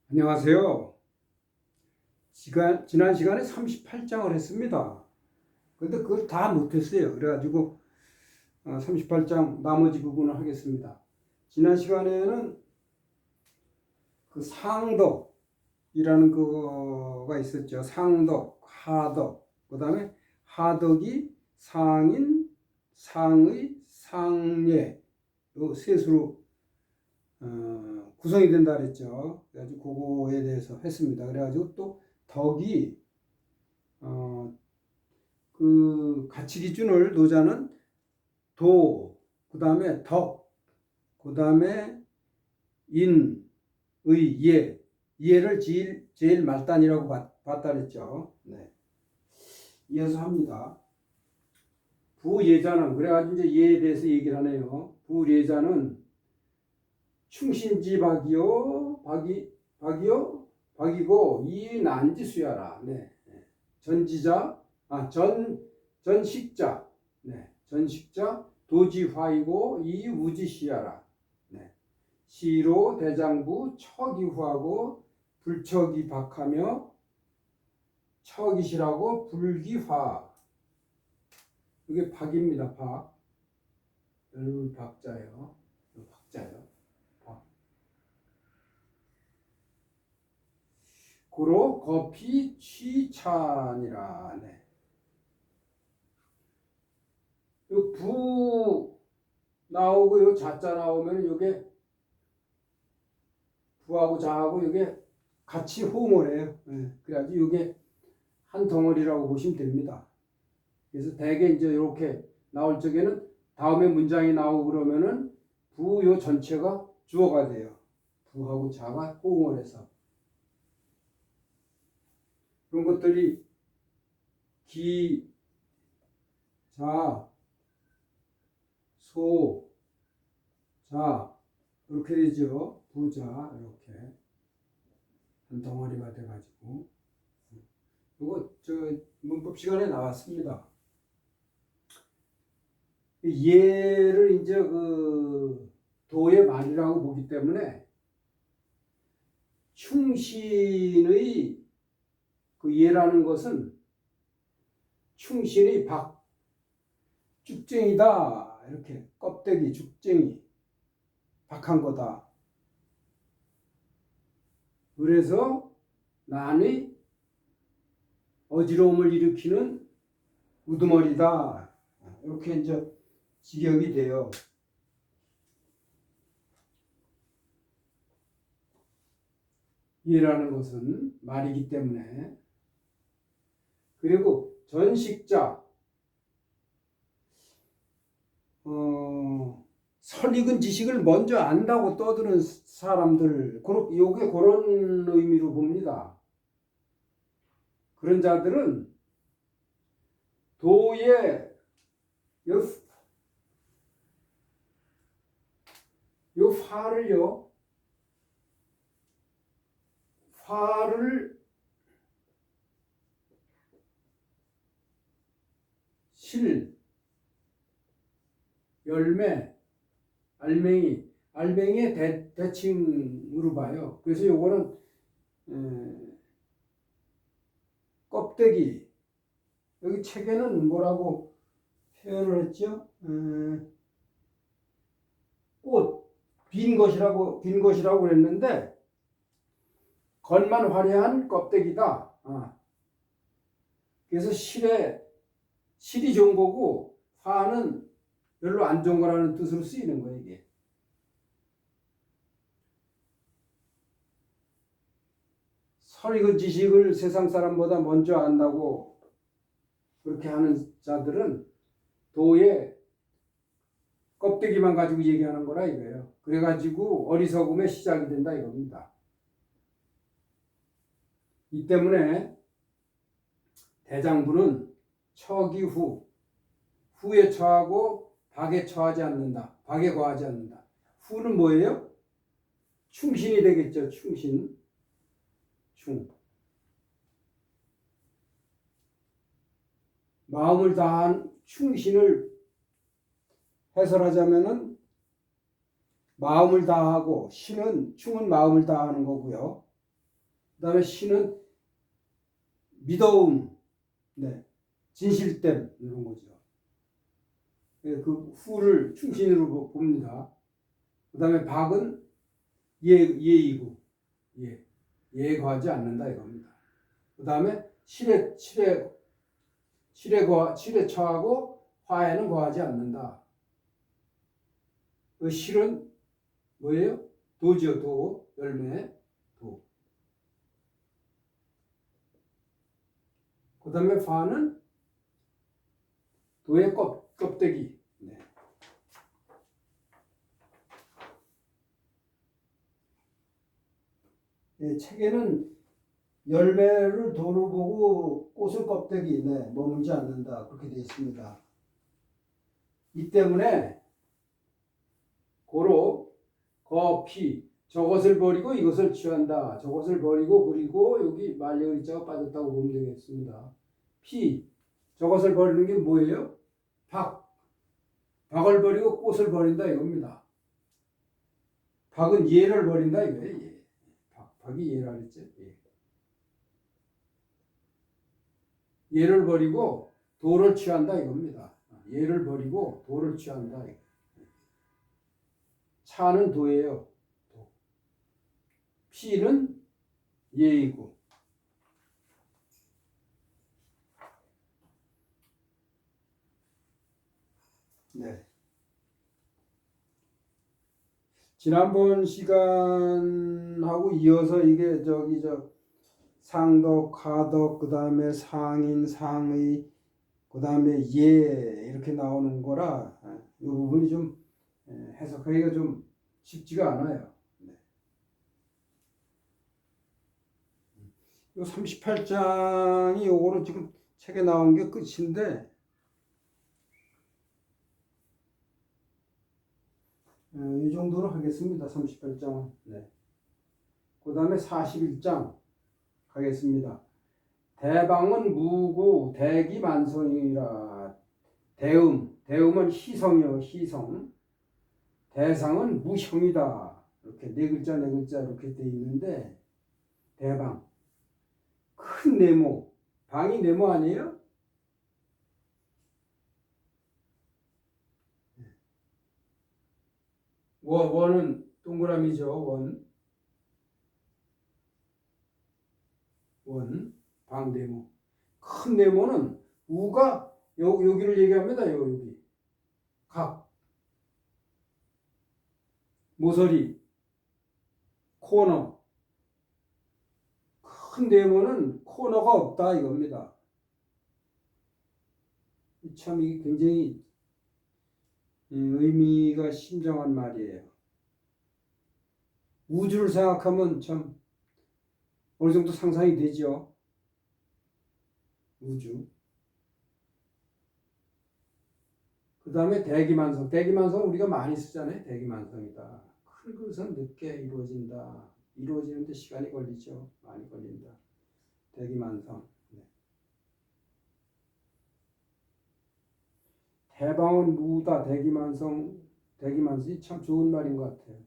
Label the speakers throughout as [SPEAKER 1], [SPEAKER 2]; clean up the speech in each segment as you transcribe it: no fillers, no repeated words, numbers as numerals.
[SPEAKER 1] 안녕하세요. 지난 시간에 38장을 했습니다. 근데 그걸 다 못했어요. 그래가지고 38장 나머지 부분을 하겠습니다. 지난 시간에는 그 상덕이라는 거가 있었죠. 상덕, 하덕, 그 다음에 하덕이 상인, 상의, 상예, 요 셋으로 구성이 된다 그랬죠. 그래가지고 그거에 대해서 했습니다. 그래가지고 또 덕이 그 가치 기준을 놓자는 도, 그 다음에 덕, 그 다음에 인, 의, 예, 예를 제일 말단이라고 봤다 그랬죠. 네. 이어서 합니다. 부예자는 그래가지고 이제 예에 대해서 얘기를 하네요. 부예자는 충신지 박이고 이 난지수야라. 네. 전지자 전식자. 네. 전식자 도지화이고 이 우지시야라. 네. 시로 대장부 척이후하고 불척이 박하며 척이시라고 불기화. 이게 박입니다. 박. 여러분 박자예요. 박자예요. 고로 거피 취찬이라. 네. 요 부 나오고 요 자자 나오면 요게 부하고 자하고 요게 같이 호응을 해요. 네. 그래가지고 요게 한 덩어리라고 보시면 됩니다. 그래서 대개 이제 이렇게 나올 적에는 다음에 문장이 나오고 그러면은 부 요 전체가 주어가 돼요. 부하고 자가 호응을 해서. 그런 것들이 기, 자, 소, 자 이렇게 되죠. 부자 이렇게 한 덩어리가 돼가지고 이거 저 문법 시간에 나왔습니다. 예를 이제 그 도의 말이라고 보기 때문에 충신의 그 예라는 것은 충신의 박 죽쟁이다 이렇게 껍데기 죽쟁이 박한 거다. 그래서 난의 어지러움을 일으키는 우두머리다. 이렇게 이제 직역이 돼요. 예라는 것은 말이기 때문에. 그리고 전식자, 설익은 지식을 먼저 안다고 떠드는 사람들, 요게 그런 의미로 봅니다. 그런 자들은 도의 요 화를 실, 열매, 알맹이의 대칭으로 봐요. 그래서 요거는 껍데기, 여기 책에는 뭐라고 표현을 했죠? 꽃, 빈 것이라고 그랬는데 겉만 화려한 껍데기다. 그래서 실이 좋은 거고 화는 별로 안 좋은 거라는 뜻으로 쓰이는 거예요, 이게. 설익은 지식을 세상 사람보다 먼저 안다고 그렇게 하는 자들은 도의 껍데기만 가지고 얘기하는 거라 이거예요. 그래가지고 어리석음의 시작이 된다 이겁니다. 이 때문에 대장부는 처기 후에 처하고 박에 처하지 않는다. 박에 거하지 않는다. 후는 뭐예요? 충신이 되겠죠. 충신. 마음을 다한 충신을 해설하자면은 마음을 다하고 충은 마음을 다하는 거고요. 그다음에 시는 미더움, 네, 진실됨 이런 거죠. 네, 그 후를 충신으로 봅니다. 그다음에 박은 예이고 예과하지 않는다 이겁니다. 그다음에 실에 처하고 화에는 거하지 않는다. 그 실은 뭐예요? 도죠. 도, 열매, 도. 그 다음에 화는 도의 껍데기. 네. 네, 책에는 열매를 도로 보고 꽃을 껍데기, 네, 머물지 않는다. 그렇게 되어 있습니다. 이 때문에 고로 거피 저것을 버리고 이것을 취한다. 저것을 버리고 그리고 여기 말려의자가 빠졌다고 보면 되겠습니다. 피 저것을 버리는 게 뭐예요? 박을 버리고 꽃을 버린다 이겁니다. 박은 예를 버린다 이거예요. 예. 박이 예라 그랬죠. 예. 예를 버리고 도를 취한다 이겁니다. 예를 버리고 도를 취한다. 차는 도예요. 도. 피는 예이고. 네. 지난번 시간하고 이어서 이게 상덕, 하덕, 그 다음에 상인, 상의, 그 다음에 예 이렇게 나오는 거라 이 부분이 좀 해석하기가 좀 쉽지가 않아요. 네. 이 38장이 요거로 지금 책에 나온 게 끝인데 이 정도로 하겠습니다. 38장은. 네. 그 다음에 41장 가겠습니다. 대방은 무고 대기만성이라. 대음은 희성이요. 희성. 대상은 무형이다. 이렇게 네 글자 이렇게 돼 있는데 대방 큰 네모. 방이 네모 아니에요? 원은 동그라미죠. 방 네모. 큰 네모는 우가 여기를 얘기합니다. 여기 각 모서리 코너. 큰 네모는 코너가 없다 이겁니다. 참 이게 굉장히 의미가 심정한 말이에요. 우주를 생각하면 참 어느 정도 상상이 되죠. 우주. 그 다음에 대기만성. 대기만성 우리가 많이 쓰잖아요. 대기만성이다. 큰 것은 늦게 이루어진다. 이루어지는데 시간이 걸리죠. 많이 걸린다. 대기만성. 네. 대방은 무다. 대기만성이 참 좋은 말인 것 같아요.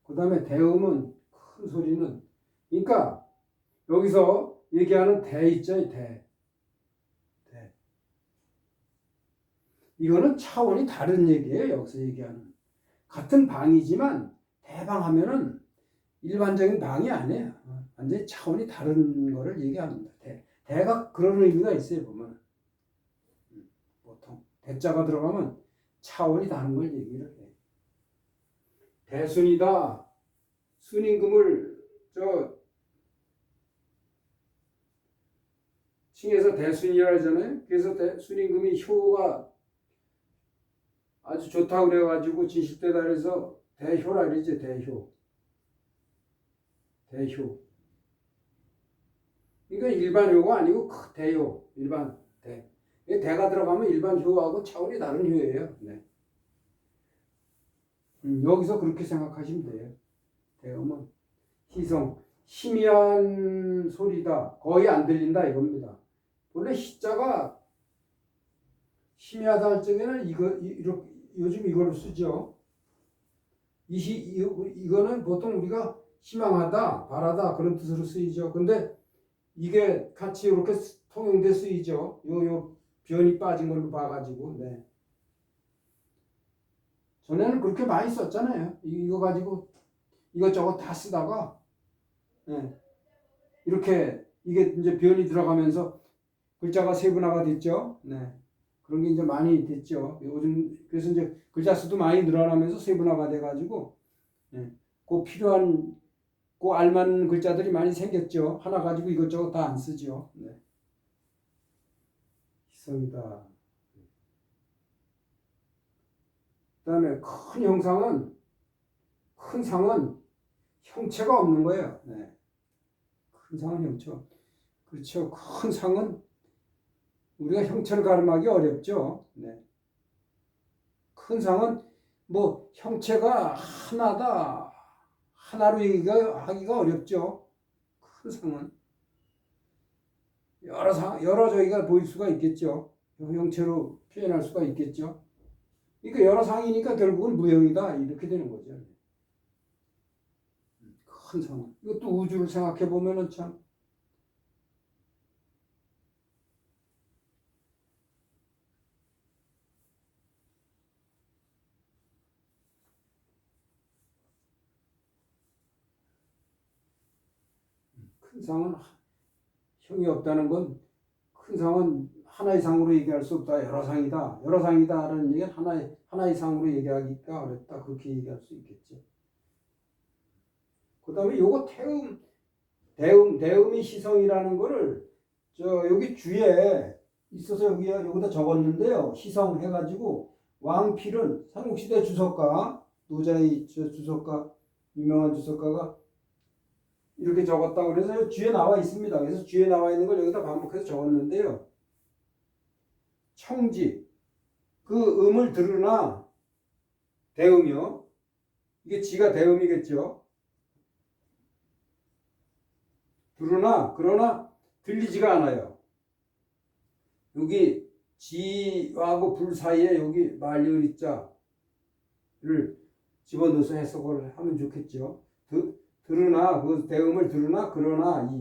[SPEAKER 1] 그 다음에 대음은 큰 소리는, 그러니까 여기서 얘기하는 대 있죠. 대. 이거는 차원이 다른 얘기예요. 여기서 얘기하는. 같은 방이지만 대방하면은 일반적인 방이 아니에요. 완전히 차원이 다른 거를 얘기합니다. 대가 그런 의미가 있어요. 보면 보통 대자가 들어가면 차원이 다른 걸 얘기를 해요. 대순이다. 순임금을 칭해서 대순이라 하잖아요. 그래서 순임금이 효가 아주 좋다고 그래가지고 진실대다 그래서 대효라 그러지. 대효. 그러니까 일반 효가 아니고 대효. 일반 대. 대가 들어가면 일반 효하고 차원이 다른 효예요. 네. 여기서 그렇게 생각하시면 돼요. 대음은 희성, 희미한 소리다. 거의 안 들린다 이겁니다. 원래 희자가 희미하다 할 적에는 요즘 이걸 쓰죠. 이거는 보통 우리가 희망하다, 바라다 그런 뜻으로 쓰이죠. 근데 이게 같이 이렇게 통용돼 쓰이죠. 요 변이 빠진 걸로 봐가지고. 네. 전에는 그렇게 많이 썼잖아요. 이거 가지고 이것저것 다 쓰다가 네. 이렇게 이게 이제 변이 들어가면서 글자가 세분화가 됐죠. 네. 그런 게 이제 많이 됐죠. 요즘 그래서 이제 글자 수도 많이 늘어나면서 세분화가 돼가지고 네. 그 필요한 그 알맞는 글자들이 많이 생겼죠. 하나 가지고 이것저것 다 안 쓰죠. 네. 희성이다. 그다음에 큰 상은 형체가 없는 거예요. 네. 큰 상은 형체. 그렇죠. 큰 상은 우리가 형체를 가늠하기 어렵죠. 네. 큰 상은 뭐 형체가 하나다. 하나로 하기가 어렵죠. 큰 상은 여러 저희가 보일 수가 있겠죠. 형체로 표현할 수가 있겠죠. 그러니까 여러 상이니까 결국은 무형이다 이렇게 되는 거죠. 큰 상은 이것도 우주를 생각해 보면은 참 큰 상은 형이 없다는 건 큰 상은 하나의 상으로 얘기할 수 없다. 여러 상이다. 여러 상이다라는 얘기는 하나의 상으로 얘기하기가 어렵다. 그렇게 얘기할 수 있겠죠. 그다음에 요거 대음이 희성이라는 거를 여기 주에 있어서 여기다 적었는데요. 희성 해가지고 왕필은 삼국시대 주석가 노자의 주석가 유명한 주석가가 이렇게 적었다고 그래서 뒤에 나와 있습니다. 그래서 뒤에 나와 있는 걸 여기다 반복해서 적었는데요. 청지 그 음을 들으나 대음이요. 이게 지가 대음이겠죠. 그러나 들리지가 않아요. 여기 지하고 불 사이에 여기 말리을자를 집어넣어서 해석을 하면 좋겠죠. 들으나 그 대음을 들으나 그러나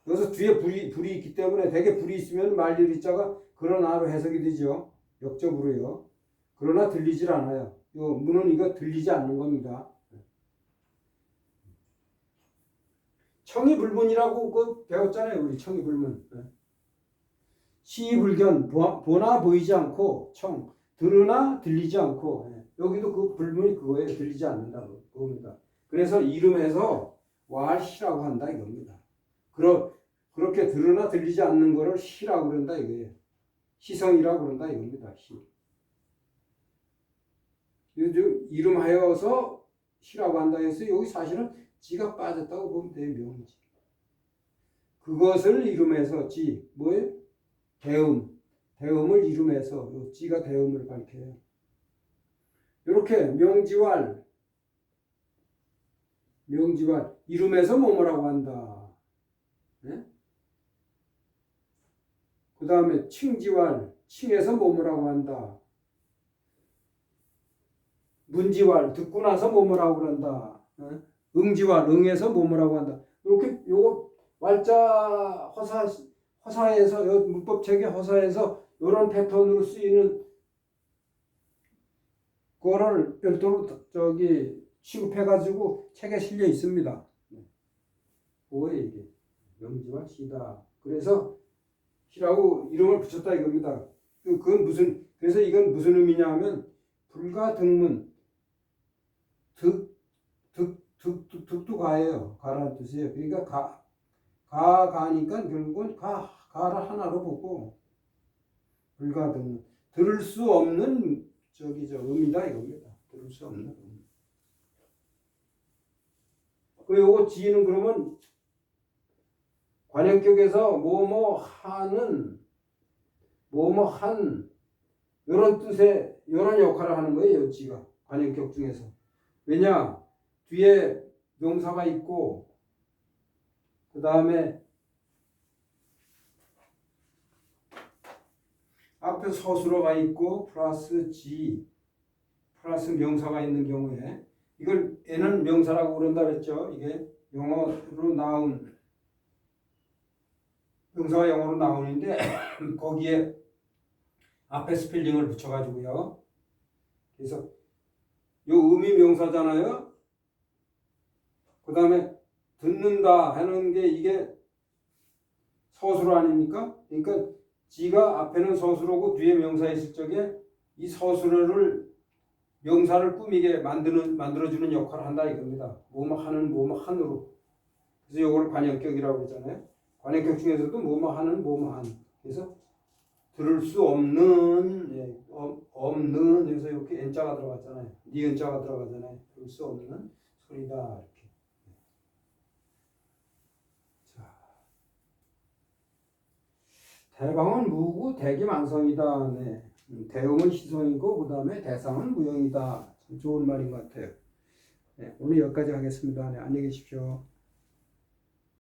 [SPEAKER 1] 여기서 뒤에 불이 있기 때문에 대개 불이 있으면 말리을자가 그러나로 해석이 되죠. 역적으로요. 그러나 들리질 않아요. 요 문은 이거 들리지 않는 겁니다. 청이불문이라고 그 배웠잖아요. 우리 청이불문. 시불견 보나 보이지 않고 청 들으나 들리지 않고 여기도 그 불문이 그거예요. 들리지 않는다 그겁니다. 그래서 이름에서 왈시라고 한다 이겁니다. 그렇게 들으나 들리지 않는 거를 시라고 그런다 이거예요. 시성이라고 그런다 이겁니다. 시. 이름하여서 시라고 한다 해서 여기 사실은 지가 빠졌다고 보면 돼요. 명지. 그것을 이름해서 뭐예요? 대음을 이름해서 지가 대음을 밝혀요. 이렇게 명지왈 이름에서 뭐뭐라고 한다. 네? 그 다음에 칭지왈 칭에서 뭐뭐라고 한다. 문지왈 듣고 나서 뭐뭐라고 그런다. 네? 응지왈 응에서 뭐뭐라고 한다. 이렇게 요거 왈자 허사에서 문법책의 허사에서 이런 패턴으로 쓰이는 거를 별도로 취급해가지고 책에 실려 있습니다. 뭐예요 이게? 명지와 시다. 그래서 시라고 이름을 붙였다 이겁니다. 그래서 이건 무슨 의미냐면 불가등문 득도 가예요. 가라는 뜻이에요. 그러니까 가니까 결국은 가를 하나로 보고 불가등문 들을 수 없는 의미다 이겁니다. 들을 수 없는 의미. 요거 지는 그러면 관형격에서 뭐뭐하는 뭐뭐한 이런 뜻의 이런 역할을 하는 거예요. 지가 관형격 중에서. 왜냐 뒤에 명사가 있고 그 다음에 앞에 서술어가 있고 플러스 명사가 있는 경우에 이걸 얘는 명사라고 그런다 그랬죠. 이게 영어로 나온 명사가 영어로 나오는데 거기에 앞에 스펠링을 붙여가지고요. 그래서 요 음이 명사잖아요. 그 다음에 듣는다 하는 게 이게 서술 아닙니까? 그러니까 지가 앞에는 서술어고 뒤에 명사 있을 적에 이 서술어를 명사를 꾸미게 만들어주는 역할을 한다 이겁니다. 뭐뭐 하는 뭐뭐 한으로. 그래서 이걸 관형격이라고 그러잖아요. 관형격 중에서도 뭐뭐 하는 뭐뭐 한. 그래서 들을 수 없는 없는 해서 이렇게 N자가 들어갔잖아요. 니은자가 들어가잖아요. 들을 수 없는 소리다 이렇게. 자, 대방은 무고 대기만성이다. 네. 대음은 시성이고 그 다음에 대상은 무형이다. 참 좋은 말인 것 같아요. 네, 오늘 여기까지 하겠습니다. 네, 안녕히 계십시오.